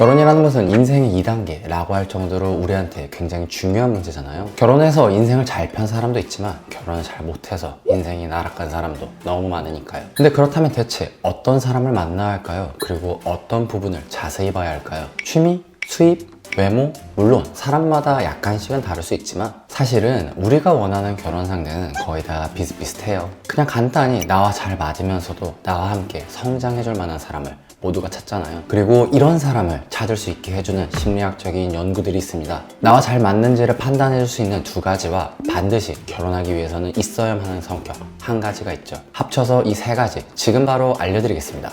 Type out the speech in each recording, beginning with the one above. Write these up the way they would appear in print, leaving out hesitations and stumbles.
결혼이라는 것은 인생의 2단계라고 할 정도로 우리한테 굉장히 중요한 문제잖아요. 결혼해서 인생을 잘 편 사람도 있지만 결혼을 잘 못해서 인생이 나락간 사람도 너무 많으니까요. 근데 그렇다면 대체 어떤 사람을 만나야 할까요? 그리고 어떤 부분을 자세히 봐야 할까요? 취미? 수입? 외모? 물론 사람마다 약간씩은 다를 수 있지만 사실은 우리가 원하는 결혼 상대는 거의 다 비슷비슷해요. 그냥 간단히 나와 잘 맞으면서도 나와 함께 성장해줄 만한 사람을 모두가 찾잖아요. 그리고 이런 사람을 찾을 수 있게 해주는 심리학적인 연구들이 있습니다. 나와 잘 맞는지를 판단해줄 수 있는 두 가지와 반드시 결혼하기 위해서는 있어야만 하는 성격 한 가지가 있죠. 합쳐서 이 세 가지 지금 바로 알려드리겠습니다.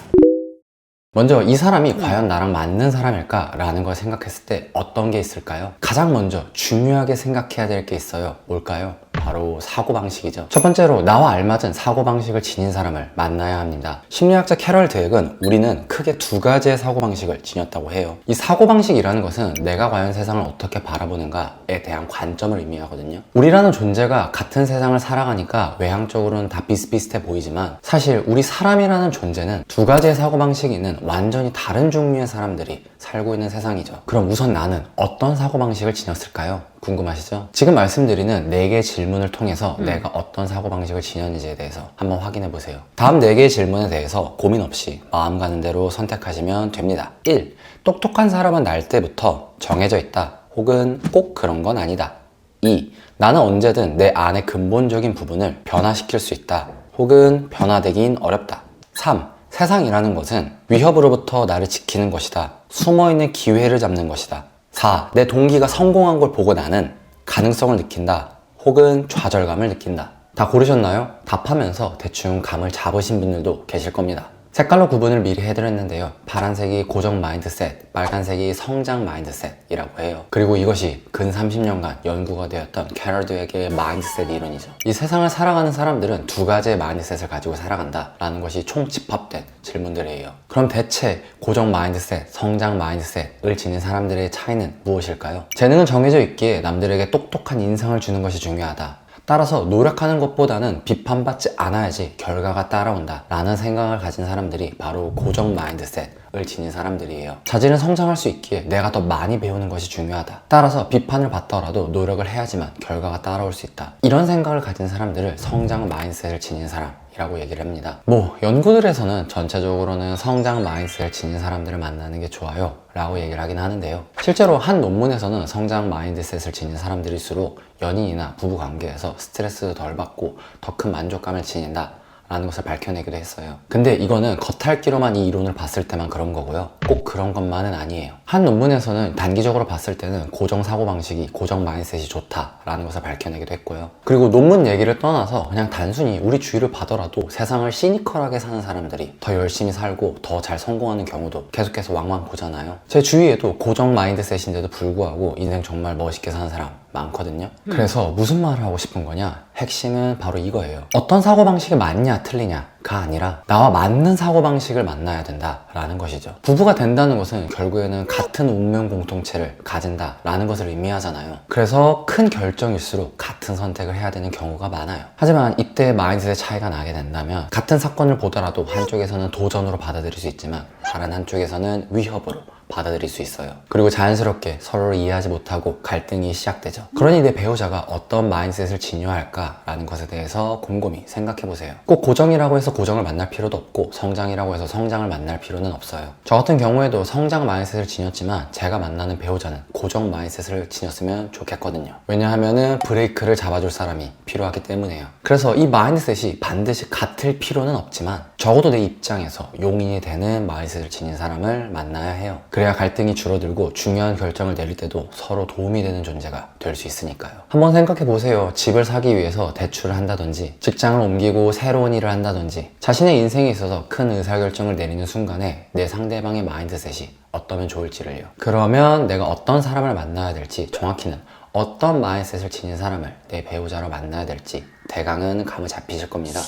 먼저 이 사람이 과연 나랑 맞는 사람일까? 라는 걸 생각했을 때 어떤 게 있을까요? 가장 먼저 중요하게 생각해야 될 게 있어요. 뭘까요? 바로 사고방식이죠. 첫 번째로 나와 알맞은 사고방식을 지닌 사람을 만나야 합니다. 심리학자 캐럴 드웩은 우리는 크게 두 가지의 사고방식을 지녔다고 해요. 이 사고방식이라는 것은 내가 과연 세상을 어떻게 바라보는가에 대한 관점을 의미하거든요. 우리라는 존재가 같은 세상을 살아가니까 외향적으로는 다 비슷비슷해 보이지만 사실 우리 사람이라는 존재는 두 가지의 사고방식이 있는 완전히 다른 종류의 사람들이 살고 있는 세상이죠. 그럼 우선 나는 어떤 사고방식을 지녔을까요? 궁금하시죠? 지금 말씀드리는 4개의 질문을 통해서 내가 어떤 사고방식을 지녔는지에 대해서 한번 확인해 보세요. 다음 4개의 질문에 대해서 고민 없이 마음 가는 대로 선택하시면 됩니다. 1. 똑똑한 사람은 날 때부터 정해져 있다. 혹은 꼭 그런 건 아니다. 2. 나는 언제든 내 안의 근본적인 부분을 변화시킬 수 있다. 혹은 변화되긴 어렵다. 3. 세상이라는 것은 위협으로부터 나를 지키는 것이다. 숨어있는 기회를 잡는 것이다. 4. 내 동기가 성공한 걸 보고 나는 가능성을 느낀다. 혹은 좌절감을 느낀다. 다 고르셨나요? 답하면서 대충 감을 잡으신 분들도 계실 겁니다. 색깔로 구분을 미리 해드렸는데요. 파란색이 고정 마인드셋, 빨간색이 성장 마인드셋이라고 해요. 그리고 이것이 근 30년간 연구가 되었던 캐럴 드웩의 마인드셋 이론이죠. 이 세상을 살아가는 사람들은 두 가지의 마인드셋을 가지고 살아간다 라는 것이 총집합된 질문들이에요. 그럼 대체 고정 마인드셋, 성장 마인드셋을 지닌 사람들의 차이는 무엇일까요? 재능은 정해져 있기에 남들에게 똑똑한 인상을 주는 것이 중요하다. 따라서 노력하는 것보다는 비판받지 않아야지 결과가 따라온다 라는 생각을 가진 사람들이 바로 고정 마인드셋을 지닌 사람들이에요. 자질은 성장할 수 있기에 내가 더 많이 배우는 것이 중요하다. 따라서 비판을 받더라도 노력을 해야지만 결과가 따라올 수 있다. 이런 생각을 가진 사람들을 성장 마인드셋을 지닌 사람 라고 얘기를 합니다. 연구들에서는 전체적으로는 성장 마인드셋을 지닌 사람들을 만나는 게 좋아요 라고 얘기를 하긴 하는데요. 실제로 한 논문에서는 성장 마인드셋을 지닌 사람들일수록 연인이나 부부 관계에서 스트레스도 덜 받고 더 큰 만족감을 지닌다 라는 것을 밝혀내기도 했어요. 근데 이거는 겉핥기로만 이 이론을 봤을 때만 그런 거고요. 꼭 그런 것만은 아니에요. 한 논문에서는 단기적으로 봤을 때는 고정 사고방식이 고정 마인드셋이 좋다라는 것을 밝혀내기도 했고요. 그리고 논문 얘기를 떠나서 그냥 단순히 우리 주위를 봐더라도 세상을 시니컬하게 사는 사람들이 더 열심히 살고 더 잘 성공하는 경우도 계속해서 왕왕 보잖아요. 제 주위에도 고정 마인드셋인데도 불구하고 인생 정말 멋있게 사는 사람 많거든요. 그래서 무슨 말을 하고 싶은 거냐? 핵심은 바로 이거예요. 어떤 사고방식이 맞냐 틀리냐가 아니라 나와 맞는 사고방식을 만나야 된다라는 것이죠. 부부가 된다는 것은 결국에는 같은 운명 공통체를 가진다라는 것을 의미하잖아요. 그래서 큰 결정일수록 같은 선택을 해야 되는 경우가 많아요. 하지만 이때 마인드셋의 차이가 나게 된다면 같은 사건을 보더라도 한쪽에서는 도전으로 받아들일 수 있지만 다른 한쪽에서는 위협으로 받아들일 수 있어요. 그리고 자연스럽게 서로를 이해하지 못하고 갈등이 시작되죠. 그러니 내 배우자가 어떤 마인드셋을 지녀할까라는 것에 대해서 곰곰이 생각해보세요. 꼭 고정이라고 해서 고정을 만날 필요도 없고 성장이라고 해서 성장을 만날 필요는 없어요. 저 같은 경우에도 성장 마인드셋을 지녔지만 제가 만나는 배우자는 고정 마인드셋을 지녔으면 좋겠거든요. 왜냐하면은 브레이크를 잡아줄 사람이 필요하기 때문에요. 그래서 이 마인드셋이 반드시 같을 필요는 없지만 적어도 내 입장에서 용인이 되는 마인드셋을 지닌 사람을 만나야 해요. 그래야 갈등이 줄어들고 중요한 결정을 내릴 때도 서로 도움이 되는 존재가 될 수 있으니까요. 한번 생각해 보세요. 집을 사기 위해서 대출을 한다든지 직장을 옮기고 새로운 일을 한다든지 자신의 인생에 있어서 큰 의사결정을 내리는 순간에 내 상대방의 마인드셋이 어떠면 좋을지를요. 그러면 내가 어떤 사람을 만나야 될지, 정확히는 어떤 마인드셋을 지닌 사람을 내 배우자로 만나야 될지 대강은 감을 잡히실 겁니다.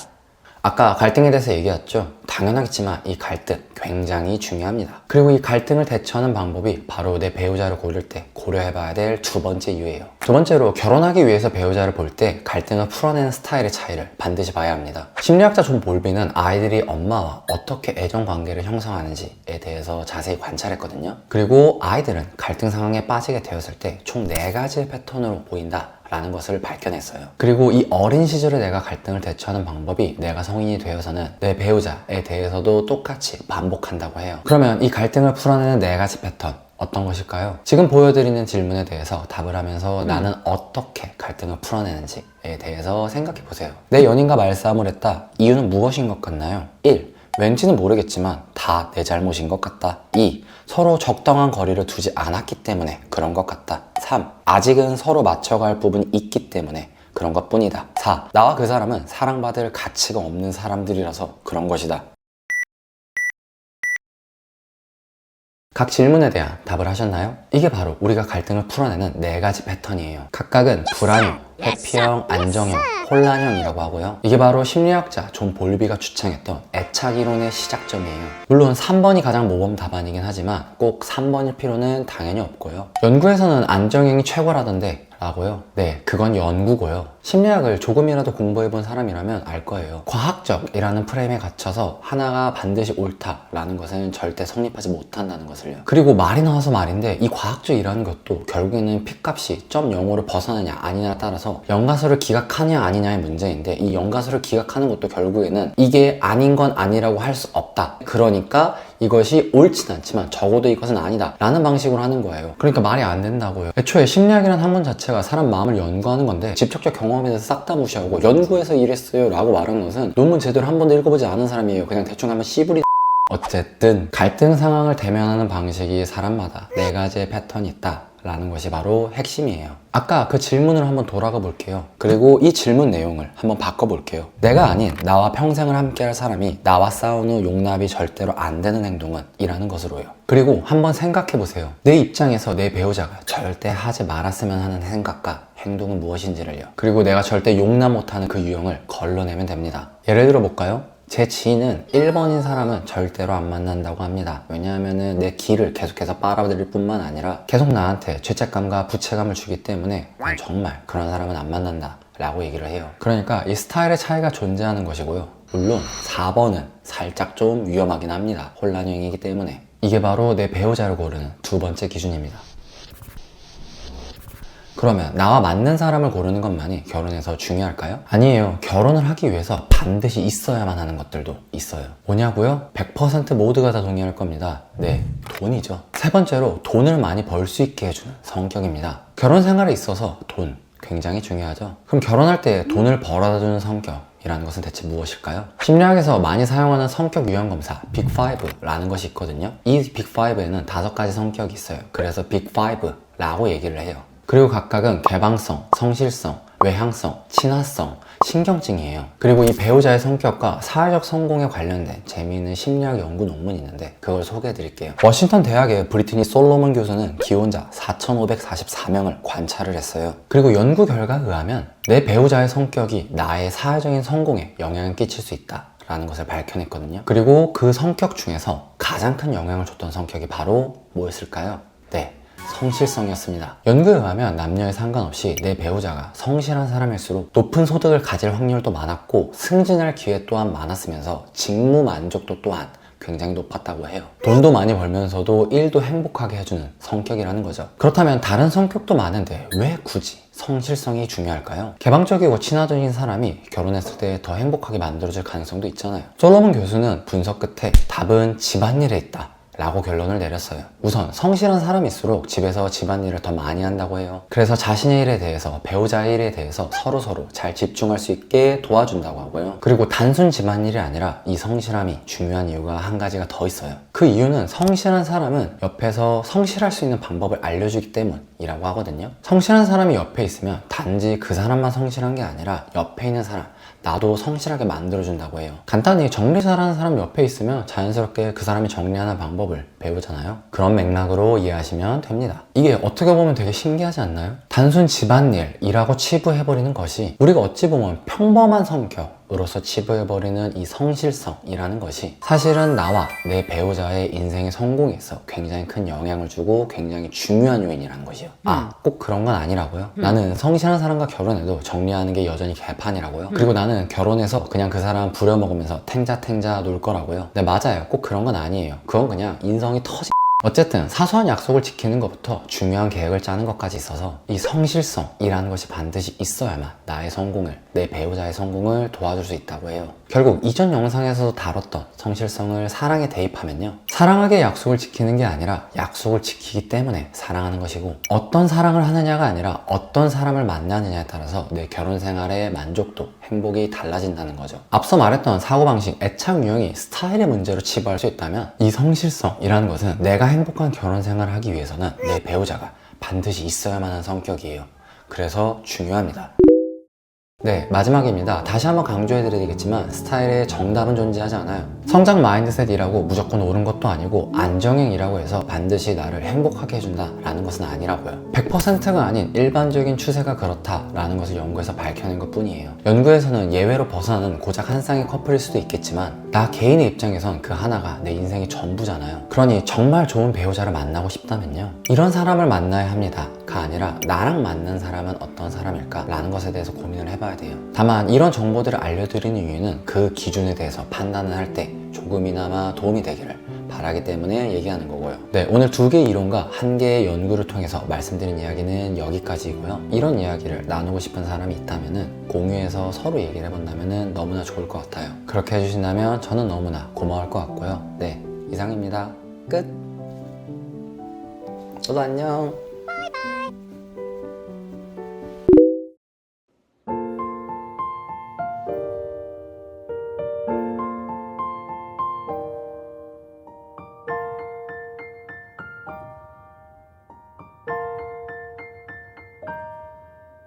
아까 갈등에 대해서 얘기했죠? 당연하겠지만 이 갈등 굉장히 중요합니다. 그리고 이 갈등을 대처하는 방법이 바로 내 배우자를 고를 때 고려해봐야 될 두 번째 이유예요. 두 번째로, 결혼하기 위해서 배우자를 볼 때 갈등을 풀어내는 스타일의 차이를 반드시 봐야 합니다. 심리학자 존 볼비는 아이들이 엄마와 어떻게 애정 관계를 형성하는지에 대해서 자세히 관찰했거든요. 그리고 아이들은 갈등 상황에 빠지게 되었을 때 총 4가지의 패턴으로 보인다 라는 것을 밝혀냈어요. 그리고 이 어린 시절에 내가 갈등을 대처하는 방법이 내가 성인이 되어서는 내 배우자에 대해서도 똑같이 반복한다고 해요. 그러면 이 갈등을 풀어내는 4가지 패턴 어떤 것일까요? 지금 보여드리는 질문에 대해서 답을 하면서 나는 어떻게 갈등을 풀어내는지에 대해서 생각해 보세요. 내 연인과 말싸움을 했다. 이유는 무엇인 것 같나요? 1. 왠지는 모르겠지만 다 내 잘못인 것 같다. 2. 서로 적당한 거리를 두지 않았기 때문에 그런 것 같다. 3. 아직은 서로 맞춰갈 부분이 있기 때문에 그런 것 뿐이다. 4. 나와 그 사람은 사랑받을 가치가 없는 사람들이라서 그런 것이다. 각 질문에 대한 답을 하셨나요? 이게 바로 우리가 갈등을 풀어내는 4가지 패턴이에요. 각각은 불안형, 회피형, 안정형, 혼란형이라고 하고요. 이게 바로 심리학자 존 볼비가 주창했던 애착이론의 시작점이에요. 물론 3번이 가장 모범 답안이긴 하지만 꼭 3번일 필요는 당연히 없고요. 연구에서는 안정형이 최고라던데 라고요? 네, 그건 연구고요. 심리학을 조금이라도 공부해본 사람이라면 알 거예요. 과학적이라는 프레임에 갇혀서 하나가 반드시 옳다라는 것은 절대 성립하지 못한다는 것을요. 그리고 말이 나와서 말인데 이 과학적이라는 것도 결국에는 P값이 0.05를 벗어나냐 아니냐에 따라서 연가설을 기각하냐 아니냐의 문제인데, 이 연가설을 기각하는 것도 결국에는 이게 아닌 건 아니라고 할 수 없다. 그러니까 이것이 옳진 않지만 적어도 이것은 아니다 라는 방식으로 하는 거예요. 그러니까 말이 안 된다고요. 애초에 심리학이라는 학문 자체가 사람 마음을 연구하는 건데 직접적 경험에 대해서 싹 다 무시하고 연구해서 이랬어요 라고 말하는 것은 논문 제대로 한 번도 읽어보지 않은 사람이에요. 그냥 대충 한번 씨부리. 어쨌든 갈등 상황을 대면하는 방식이 사람마다 4가지의 패턴이 있다 라는 것이 바로 핵심이에요. 아까 그 질문을 한번 돌아가 볼게요. 그리고 이 질문 내용을 한번 바꿔볼게요. 내가 아닌 나와 평생을 함께할 사람이 나와 싸운 후 용납이 절대로 안 되는 행동은? 이라는 것으로요. 그리고 한번 생각해보세요. 내 입장에서 내 배우자가 절대 하지 말았으면 하는 생각과 행동은 무엇인지를요. 그리고 내가 절대 용납 못하는 그 유형을 걸러내면 됩니다. 예를 들어 볼까요? 제 지인은 1번인 사람은 절대로 안 만난다고 합니다. 왜냐하면 내 기를 계속해서 빨아들일 뿐만 아니라 계속 나한테 죄책감과 부채감을 주기 때문에 난 정말 그런 사람은 안 만난다 라고 얘기를 해요. 그러니까 이 스타일의 차이가 존재하는 것이고요. 물론 4번은 살짝 좀 위험하긴 합니다. 혼란형이기 때문에. 이게 바로 내 배우자를 고르는 2번째 기준입니다. 그러면 나와 맞는 사람을 고르는 것만이 결혼에서 중요할까요? 아니에요. 결혼을 하기 위해서 반드시 있어야만 하는 것들도 있어요. 뭐냐고요? 100% 모두가 다 동의할 겁니다. 네, 돈이죠. 3번째로 돈을 많이 벌 수 있게 해주는 성격입니다. 결혼 생활에 있어서 돈 굉장히 중요하죠. 그럼 결혼할 때 돈을 벌어다주는 성격 이라는 것은 대체 무엇일까요? 심리학에서 많이 사용하는 성격 유형 검사 빅5라는 것이 있거든요. 이 빅5에는 5가지 성격이 있어요. 그래서 빅5라고 얘기를 해요. 그리고 각각은 개방성, 성실성, 외향성, 친화성, 신경증이에요. 그리고 이 배우자의 성격과 사회적 성공에 관련된 재미있는 심리학 연구 논문이 있는데 그걸 소개해 드릴게요. 워싱턴 대학의 브리트니 솔로몬 교수는 기혼자 4,544명을 관찰을 했어요. 그리고 연구 결과에 의하면 내 배우자의 성격이 나의 사회적인 성공에 영향을 끼칠 수 있다 라는 것을 밝혀냈거든요. 그리고 그 성격 중에서 가장 큰 영향을 줬던 성격이 바로 뭐였을까요? 네, 성실성이었습니다. 연구에 의하면 남녀에 상관없이 내 배우자가 성실한 사람일수록 높은 소득을 가질 확률도 많았고 승진할 기회 또한 많았으면서 직무 만족도 또한 굉장히 높았다고 해요. 돈도 많이 벌면서도 일도 행복하게 해주는 성격이라는 거죠. 그렇다면 다른 성격도 많은데 왜 굳이 성실성이 중요할까요? 개방적이고 친화적인 사람이 결혼했을 때 더 행복하게 만들어질 가능성도 있잖아요. 솔로몬 교수는 분석 끝에 답은 집안일에 있다 라고 결론을 내렸어요. 우선 성실한 사람일수록 집에서 집안일을 더 많이 한다고 해요. 그래서 자신의 일에 대해서 배우자의 일에 대해서 서로서로 잘 집중할 수 있게 도와준다고 하고요. 그리고 단순 집안일이 아니라 이 성실함이 중요한 이유가 한 가지가 더 있어요. 그 이유는 성실한 사람은 옆에서 성실할 수 있는 방법을 알려주기 때문이라고 하거든요. 성실한 사람이 옆에 있으면 단지 그 사람만 성실한 게 아니라 옆에 있는 사람 나도 성실하게 만들어준다고 해요. 간단히 정리 잘하는 사람 옆에 있으면 자연스럽게 그 사람이 정리하는 방법을 배우잖아요. 그런 맥락으로 이해하시면 됩니다. 이게 어떻게 보면 되게 신기하지 않나요? 단순 집안일이라고 치부해버리는 것이 우리가 어찌 보면 평범한 성격으로서 치부해버리는 이 성실성이라는 것이 사실은 나와 내 배우자의 인생의 성공에 있어 굉장히 큰 영향을 주고 굉장히 중요한 요인이라는 것이요. 꼭 그런 건 아니라고요. 나는 성실한 사람과 결혼해도 정리하는 게 여전히 개판이라고요. 그리고 나는 결혼해서 그냥 그 사람 부려먹으면서 탱자탱자 놀 거라고요. 네, 맞아요. 꼭 그런 건 아니에요. 그건 그냥 인성이 터지. 어쨌든 사소한 약속을 지키는 것부터 중요한 계획을 짜는 것까지 있어서 이 성실성이라는 것이 반드시 있어야만 나의 성공을, 내 배우자의 성공을 도와줄 수 있다고 해요. 결국 이전 영상에서도 다뤘던 성실성을 사랑에 대입하면요, 사랑하게 약속을 지키는 게 아니라 약속을 지키기 때문에 사랑하는 것이고, 어떤 사랑을 하느냐가 아니라 어떤 사람을 만나느냐에 따라서 내 결혼 생활의 만족도, 행복이 달라진다는 거죠. 앞서 말했던 사고방식, 애착 유형이 스타일의 문제로 치부할 수 있다면 이 성실성이라는 것은 내가 행복한 결혼 생활을 하기 위해서는 내 배우자가 반드시 있어야만 하는 성격이에요. 그래서 중요합니다. 네, 마지막입니다. 다시 한번 강조해드리겠지만 스타일에 정답은 존재하지 않아요. 성장 마인드셋이라고 무조건 옳은 것도 아니고 안정형이라고 해서 반드시 나를 행복하게 해준다 라는 것은 아니라고요. 100%가 아닌 일반적인 추세가 그렇다라는 것을 연구에서 밝혀낸 것 뿐이에요. 연구에서는 예외로 벗어나는 고작 한 쌍의 커플일 수도 있겠지만 나 개인의 입장에선 그 하나가 내 인생의 전부잖아요. 그러니 정말 좋은 배우자를 만나고 싶다면요, 이런 사람을 만나야 합니다 가 아니라 나랑 맞는 사람은 어떤 사람일까 라는 것에 대해서 고민을 해봐야 돼요. 다만 이런 정보들을 알려드리는 이유는 그 기준에 대해서 판단을 할 때 조금이나마 도움이 되기를 바라기 때문에 얘기하는 거고요. 네, 오늘 2개의 이론과 1개의 연구를 통해서 말씀드린 이야기는 여기까지이고요. 이런 이야기를 나누고 싶은 사람이 있다면 공유해서 서로 얘기를 해본다면 너무나 좋을 것 같아요. 그렇게 해주신다면 저는 너무나 고마울 것 같고요. 네, 이상입니다. 끝. 너도 안녕.